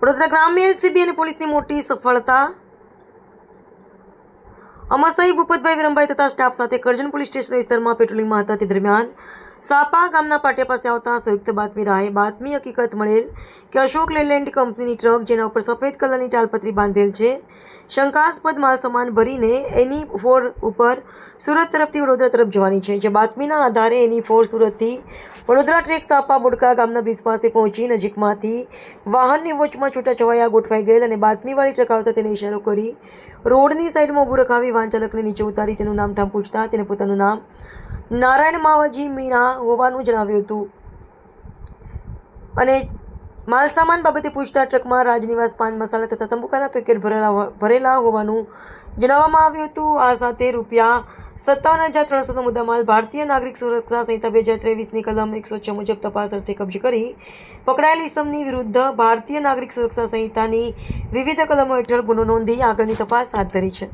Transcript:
વડોદરા ગ્રામ્ય એલસીબી અને પોલીસની મોટી સફળતા. અમરસાઈ ભૂપતભાઈ વિરમભાઈ તથા સ્ટાફ સાથે કરજણ પોલીસ સ્ટેશન વિસ્તારમાં પેટ્રોલિંગમાં હતા. તે દરમિયાન સાપા ગામના પાટિયા પાસે આવતા સંયુક્ત બાતમી રાહે બાતમી હકીકત મળેલ કે અશોક લેલેન્ડ કંપનીની ટ્રક જેના ઉપર સફેદ કલરની તાલપત્રી બાંધેલ છે, શંકાસ્પદ માલ સામાન ભરીને એની ફોર ઉપર સુરત તરફથી વડોદરા તરફ જવાની છે. જે બાતમીના આધારે એની ફોર સુરતથી વડોદરા ટ્રેક સાપા બોડકા ગામના બ્રિજ પાસે પહોંચી નજીકમાંથી વાહનની વચમાં છૂટાછવાયા ગોઠવાઈ ગયેલ અને બાતમીવાળી ટ્રક આવતા તેને ઇશારો કરી રોડની સાઈડમાં ઊભું રખાવી વાહન ચાલકને નીચે ઉતારી તેનું નામ ઠામ પૂછતા તેને પોતાનું નામ નારાયણ માવજી મીણા હોવાનું જણાવ્યું હતું અને માલસામાન બાબતે પૂછતા ટ્રકમાં રાજનિવાસ પાન મસાલા તથા તંબાકુના પેકેટ ભરેલા હોવાનું જણાવવામાં આવ્યું હતું. આ સાથે ₹57,300નો મુદ્દામાલ ભારતીય નાગરિક સુરક્ષા સંહિતા 2023ની કલમ 106 મુજબ તપાસ અર્થે કબજે કરી પકડાયેલ ઇસમની વિરુદ્ધ ભારતીય નાગરિક સુરક્ષા સંહિતાની વિવિધ કલમો હેઠળ ગુનો નોંધી આગળની તપાસ હાથ ધરી છે.